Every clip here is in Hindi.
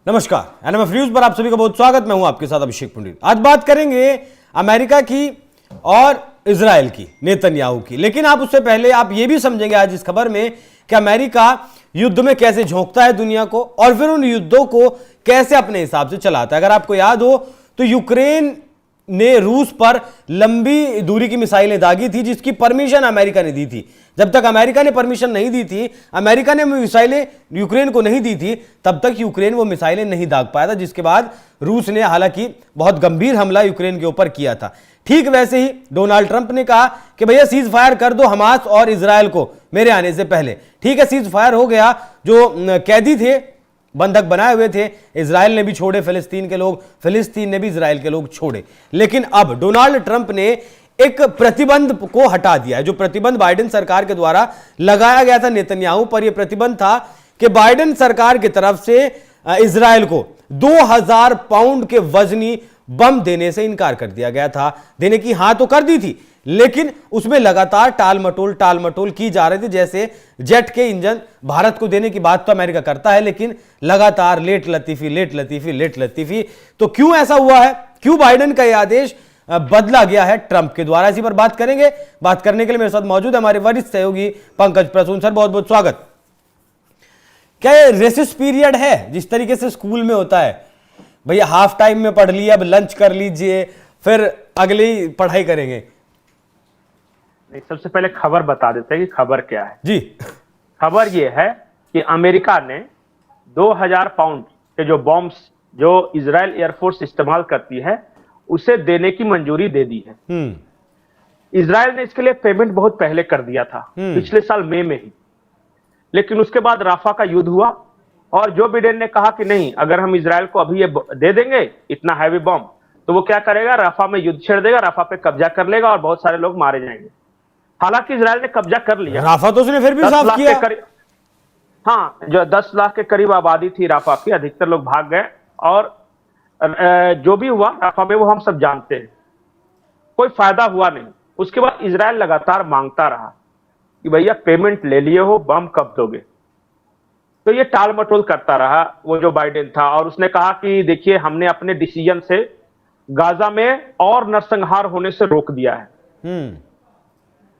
नमस्कार, एनएमएफ न्यूज पर आप सभी का बहुत स्वागत। मैं हूं आपके साथ अभिषेक पंडित। आज बात करेंगे अमेरिका की और इजराइल की, नेतन्याहू की। लेकिन आप उससे पहले आप ये भी समझेंगे आज इस खबर में कि अमेरिका युद्ध में कैसे झोंकता है दुनिया को और फिर उन युद्धों को कैसे अपने हिसाब से चलाता है। अगर आपको याद हो तो यूक्रेन ने रूस पर लंबी दूरी की मिसाइलें दागी थी, जिसकी परमिशन अमेरिका ने दी थी। जब तक अमेरिका ने परमिशन नहीं दी थी, अमेरिका ने मिसाइलें यूक्रेन को नहीं दी थी, तब तक यूक्रेन वो मिसाइलें नहीं दाग पाया था, जिसके बाद रूस ने हालांकि बहुत गंभीर हमला यूक्रेन के ऊपर किया था। ठीक वैसे ही डोनाल्ड ट्रंप ने कहा कि भैया सीज फायर कर दो हमास और इजराइल को मेरे आने से पहले। ठीक है, सीज फायर हो गया। जो कैदी थे, बंधक बनाए हुए थे, इजराइल ने भी छोड़े फिलिस्तीन के लोग, फिलिस्तीन ने भी इजराइल के लोग छोड़े। लेकिन अब डोनाल्ड ट्रंप ने एक प्रतिबंध को हटा दिया है। जो प्रतिबंध बाइडेन सरकार के द्वारा लगाया गया था नेतन्याहू पर, यह प्रतिबंध था कि बाइडेन सरकार की तरफ से इजराइल को 2000 पाउंड के वजनी बम देने से इनकार कर दिया गया था। देने की हां तो कर दी थी, लेकिन उसमें लगातार टाल मटोल की जा रही थी। जैसे जेट के इंजन भारत को देने की बात तो अमेरिका करता है, लेकिन लगातार लेट लतीफी। तो क्यों ऐसा हुआ है, क्यों बाइडेन का यह आदेश बदला गया है ट्रंप के द्वारा, इसी पर बात करेंगे। बात करने के लिए मेरे साथ मौजूद है हमारे वरिष्ठ सहयोगी पंकज प्रसून। सर, बहुत बहुत स्वागत। क्या ये रेसिस पीरियड है जिस तरीके से स्कूल में होता है, भैया हाफ टाइम में पढ़ लिया, अब लंच कर लीजिए, फिर अगली पढ़ाई करेंगे? सबसे पहले खबर बता देते हैं कि खबर क्या है जी। खबर यह है कि अमेरिका ने 2000 पाउंड के जो बॉम्ब्स जो इजराइल एयरफोर्स इस्तेमाल करती है उसे देने की मंजूरी दे दी है। इजराइल ने इसके लिए पेमेंट बहुत पहले कर दिया था, पिछले साल मई में ही। लेकिन उसके बाद राफा का युद्ध हुआ और जो बिडेन ने कहा कि नहीं, अगर हम इजराइल को अभी ये दे देंगे इतना हैवी बॉम्ब, तो वो क्या करेगा, राफा में युद्ध छेड़ देगा, राफा पे कब्जा कर लेगा और बहुत सारे लोग मारे जाएंगे। हालांकि इजराइल ने कब्जा कर लिया। राफा तो उसने फिर भी साफ किया। हाँ, जो 10 लाख के करीब आबादी थी राफा की, अधिकतर लोग भाग गए और जो भी हुआ राफा में वो हम सब जानते हैं, कोई फायदा हुआ नहीं। उसके बाद इजराइल लगातार मांगता रहा कि भैया पेमेंट ले लिए हो, बम कब दोगे। तो ये टाल मटोल करता रहा वो जो बाइडेन था, और उसने कहा कि देखिए हमने अपने डिसीजन से गाजा में और नरसंहार होने से रोक दिया है।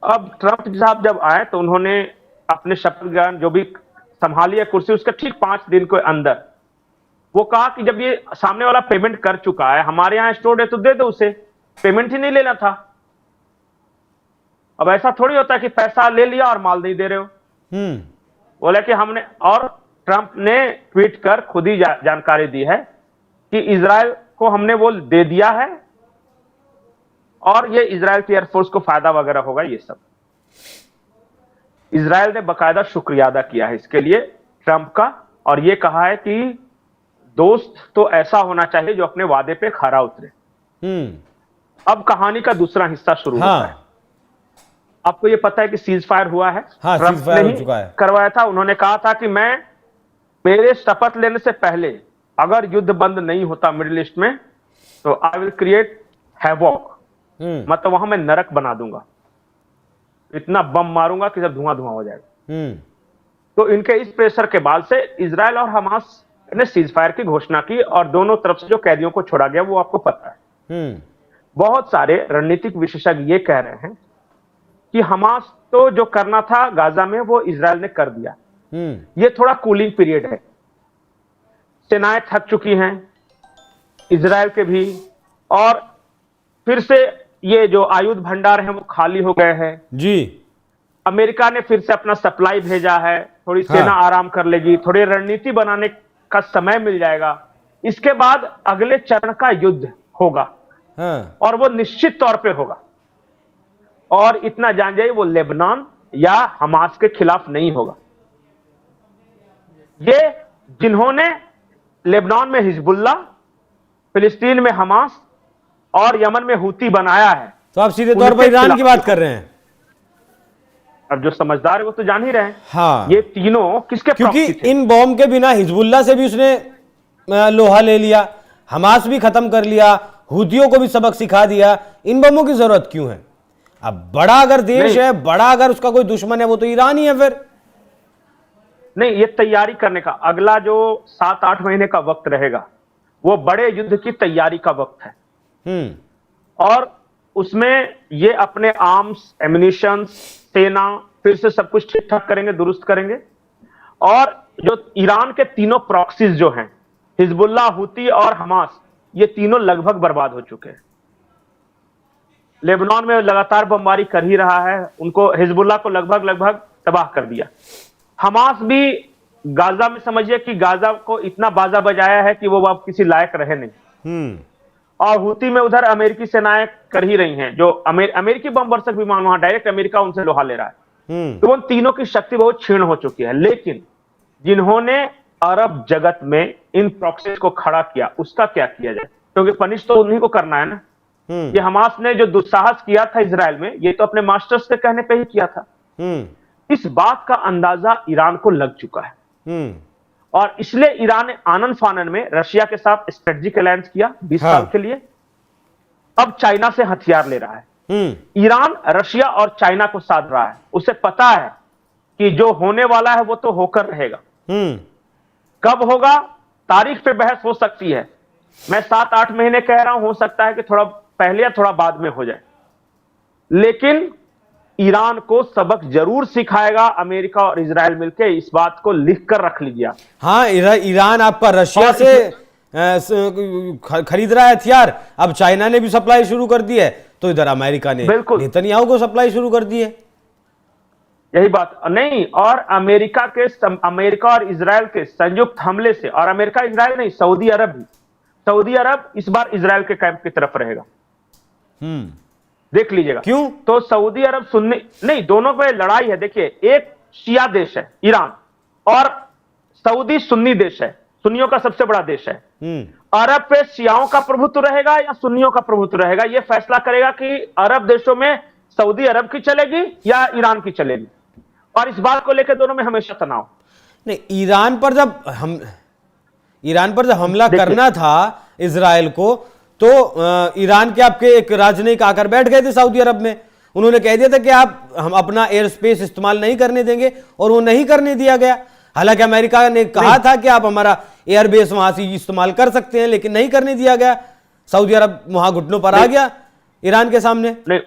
अब ट्रंप साहब जब आए तो उन्होंने अपने शपथ ग्रहण जो भी संभाली है कुर्सी, उसके ठीक 5 दिन के अंदर वो कहा कि जब ये सामने वाला पेमेंट कर चुका है, हमारे यहां स्टोर है तो दे दो उसे, पेमेंट ही नहीं लेना था। अब ऐसा थोड़ी होता है कि पैसा ले लिया और माल नहीं दे रहे हो। बोले कि हमने, और ट्रंप ने ट्वीट कर खुद ही जानकारी दी है कि इजराइल को हमने वो दे दिया है और ये इजराइल की एयरफोर्स को फायदा वगैरह होगा। ये सब इजराइल ने बकायदा शुक्रिया अदा किया है इसके लिए ट्रंप का, और ये कहा है कि दोस्त तो ऐसा होना चाहिए जो अपने वादे पे खरा उतरे। अब कहानी का दूसरा हिस्सा शुरू होता है। आपको ये पता है कि सीज फायर हुआ है। ट्रंप ने ही करवाया था। उन्होंने कहा था कि मैं मेरे शपथ लेने से पहले अगर युद्ध बंद नहीं होता मिडिल ईस्ट में तो आई विल क्रिएट हैवॉक, मतलब वहां मैं नरक बना दूंगा, इतना बम मारूंगा कि सब धुआं धुआं हो जाएगा। तो इनके इस प्रेशर के बाद से इजराइल और हमास ने सीज फायर की घोषणा की और दोनों तरफ से जो कैदियों को छोड़ा गया वो आपको पता है। बहुत सारे रणनीतिक विशेषज्ञ ये कह रहे हैं कि हमास तो जो करना था गाजा में वो इजराइल ने कर दिया। ये थोड़ा कूलिंग पीरियड है। सेनाएं थक चुकी हैं इजराइल के भी, और फिर से ये जो आयुध भंडार हैं वो खाली हो गए हैं जी। अमेरिका ने फिर से अपना सप्लाई भेजा है, थोड़ी सेना आराम कर लेगी, थोड़ी रणनीति बनाने का समय मिल जाएगा। इसके बाद अगले चरण का युद्ध होगा और वो निश्चित तौर पे होगा। और इतना जान जाइए, वो लेबनान या हमास के खिलाफ नहीं होगा। ये जिन्होंने लेबनान में हिजबुल्ला, फिलिस्तीन में हमास और यमन में हूती बनाया है, तो आप सीधे तौर पर ईरान की बात कर रहे हैं। अब जो समझदार है वो तो जान ही रहे हैं। हाँ, ये तीनों किसके क्योंकि प्रॉक्सी थे? इन बॉम्ब के बिना हिजबुल्ला से भी उसने लोहा ले लिया, हमास भी खत्म कर लिया, हूतियों को भी सबक सिखा दिया। इन बमों की जरूरत क्यों है? अब बड़ा अगर देश है, बड़ा अगर उसका कोई दुश्मन है, वो तो ईरान ही है। फिर नहीं, ये तैयारी करने का अगला जो 7-8 महीने का वक्त रहेगा वो बड़े युद्ध की तैयारी का वक्त है। और उसमें ये अपने आर्म्स, एम्युनिशन, सेना फिर से सब कुछ ठीक ठाक करेंगे, दुरुस्त करेंगे। और जो ईरान के तीनों प्रॉक्सीज जो हैं, हिजबुल्लाह, हुती और हमास, ये तीनों लगभग बर्बाद हो चुके हैं। लेबनान में लगातार बमबारी कर ही रहा है, उनको हिजबुल्लाह को लगभग तबाह कर दिया। हमास भी गाजा में समझिए कि गाजा को इतना बाजा बजाया है कि वो अब किसी लायक रहे नहीं। और हुती में उधर अमेरिकी सेनाएं कर ही रही हैं, जो अमेरिकी बम वर्षक विमान वहां डायरेक्ट अमेरिका उनसे लोहा ले रहा है। तो उन तीनों की शक्ति बहुत क्षीण हो चुकी है। लेकिन जिन्होंने अरब जगत में इन प्रॉक्सीज को खड़ा किया, उसका क्या किया जाए, क्योंकि पनिश तो उन्हीं को करना है ना। ये हमास ने जो दुस्साहस किया था इजराइल में, ये तो अपने मास्टर्स के कहने पे ही किया था। इस बात का अंदाजा ईरान को लग चुका है। और इसलिए ईरान ने आनन फानन में रशिया के साथ स्ट्रेटेजिक अलायंस किया 20 साल के लिए। अब चाइना से हथियार ले रहा है। ईरान रशिया और चाइना को साध रहा है। उसे पता है कि जो होने वाला है वो तो होकर रहेगा। कब होगा, तारीख पे बहस हो सकती है। मैं 7-8 महीने कह रहा हूं, हो सकता है कि थोड़ा पहले या थोड़ा बाद में हो जाए। लेकिन ईरान को सबक जरूर सिखाएगा अमेरिका और इजराइल मिलकर। इस बात को लिख कर रख लीजिए। हाँ, ईरान आपका रशिया से खरीद रहा है हथियार, अब चाइना ने भी सप्लाई शुरू कर दी है, तो इधर अमेरिका ने नेतन्याहू को सप्लाई शुरू कर दी है। यही बात नहीं, और अमेरिका और इजराइल के संयुक्त हमले से, और अमेरिका इजराइल नहीं, सऊदी अरब इस बार इजराइल के कैंप की तरफ रहेगा। देख लीजिएगा। क्यों? तो सऊदी अरब सुन्नी नहीं, दोनों पे लड़ाई है। देखिए, एक शिया देश है ईरान, और सऊदी सुन्नी देश है, सुन्नियों का सबसे बड़ा देश है। अरब पे शियाओं का प्रभुत्व रहेगा या सुन्नियों का प्रभुत्व रहेगा, यह फैसला करेगा कि अरब देशों में सऊदी अरब की चलेगी या ईरान की चलेगी। और इस बात को लेकर दोनों में हमेशा तनाव। नहीं, ईरान पर जब हमला करना था इजराइल को, तो ईरान के आपके एक राजनयिक आकर बैठ गए थे सऊदी अरब में। उन्होंने कह दिया था कि हम अपना एयर स्पेस इस्तेमाल नहीं करने देंगे, और वो नहीं करने दिया गया। हालांकि अमेरिका ने कहा था कि आप हमारा एयरबेस वहां से इस्तेमाल कर सकते हैं, लेकिन नहीं करने दिया गया। सऊदी अरब वहां घुटनों पर आ गया ईरान के सामने। नहीं,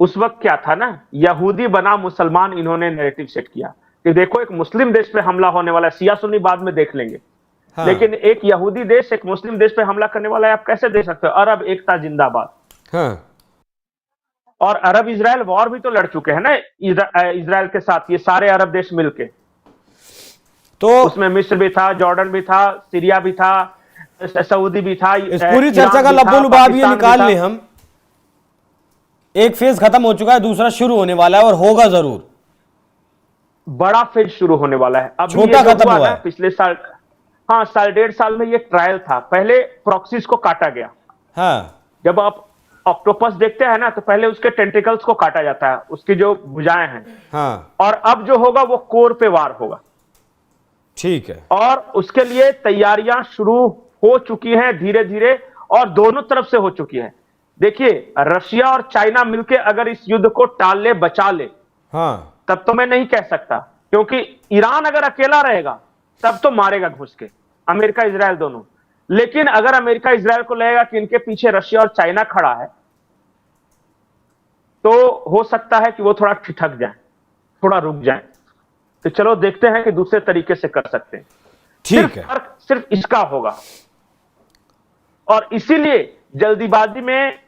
उस वक्त क्या था ना, यहूदी बना मुसलमान इन्होंने नैरेटिव सेट किया कि देखो एक मुस्लिम देश पे हमला होने वाला है, सिया सुन्नी बाद में देख लेंगे। हाँ। लेकिन एक यहूदी देश एक मुस्लिम देश पे हमला करने वाला है, आप कैसे देख सकते हो? अरब एकता जिंदाबाद। हाँ। और अरब इजराइल वॉर भी तो लड़ चुके हैं ना इजराइल के साथ, ये सारे अरब देश मिलके। तो उसमें मिस्र भी था, जॉर्डन भी था, सीरिया भी था, सऊदी भी था। इस पूरी चर्चा का लब्बो-लुबाब ये निकाल ले हम। एक फेज खत्म हो चुका है, दूसरा शुरू होने वाला है, और होगा जरूर। बड़ा फेज शुरू होने वाला है। अब छोटा खत्म हुआ है। पिछले साल, हाँ, 1.5 साल में ये ट्रायल था। पहले प्रॉक्सीज को काटा गया। हाँ। जब आप ऑक्टोपस देखते हैं ना, तो पहले उसके टेंटिकल्स को काटा जाता है, उसकी जो भुजाएं हैं। हाँ। और अब जो होगा वो कोर पे वार होगा। ठीक है। और उसके लिए तैयारियां शुरू हो चुकी हैं धीरे धीरे, और दोनों तरफ से हो चुकी है। देखिए, रशिया और चाइना मिलकर अगर इस युद्ध को टाल ले, बचा ले, हाँ, तब तो मैं नहीं कह सकता, क्योंकि ईरान अगर अकेला रहेगा तब तो मारेगा घुस के, अमेरिका इजराइल दोनों। लेकिन अगर अमेरिका इजराइल को लगेगा कि इनके पीछे रशिया और चाइना खड़ा है, तो हो सकता है कि वो थोड़ा ठिठक जाए, थोड़ा रुक जाए। तो चलो देखते हैं कि दूसरे तरीके से कर सकते हैं। ठीक है। सिर्फ इसका होगा, और इसीलिए जल्दीबाजी में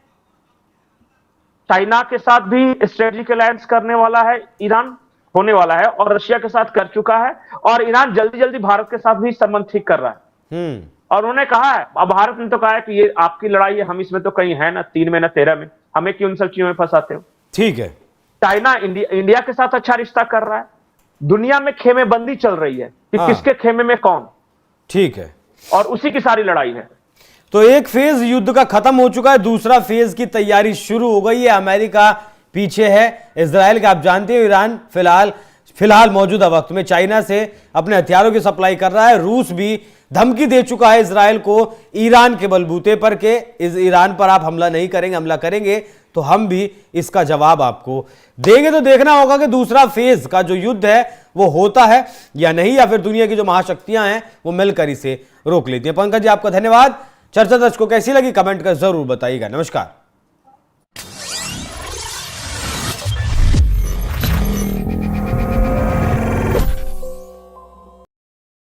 चाइना के साथ भी स्ट्रेटेजिक अलायंस करने वाला है ईरान, होने वाला है, और रशिया के साथ कर चुका है। और ईरान जल्दी जल्दी भारत के साथ भी संबंध ठीक कर रहा है। और उन्होंने कहा है, अब भारत ने तो कहा है कि ये आपकी लड़ाई है, हम इसमें तो कहीं है ना 3 में ना 13 में, हमें क्यों इन सब चीजों में फंसाते हो। ठीक है। चाइना इंडिया के साथ अच्छा रिश्ता कर रहा है। दुनिया में खेमेबंदी चल रही है कि हाँ। किसके खेमे में कौन। ठीक है। और उसी की सारी लड़ाई है। तो एक फेज युद्ध का खत्म हो चुका है, दूसरा फेज की तैयारी शुरू हो गई है। अमेरिका पीछे है इजराइल का, आप जानते हो। ईरान फिलहाल मौजूदा वक्त में चाइना से अपने हथियारों की सप्लाई कर रहा है। रूस भी धमकी दे चुका है इजराइल को ईरान के बलबूते पर के ईरान पर आप हमला नहीं करेंगे, हमला करेंगे तो हम भी इसका जवाब आपको देंगे। तो देखना होगा कि दूसरा फेज का जो युद्ध है वो होता है या नहीं, या फिर दुनिया की जो महाशक्तियां हैं वो मिलकर इसे रोक लेती हैं। पंकज जी, आपका धन्यवाद। चर्चा दर्शकों कैसी लगी कमेंट कर जरूर बताइएगा। नमस्कार।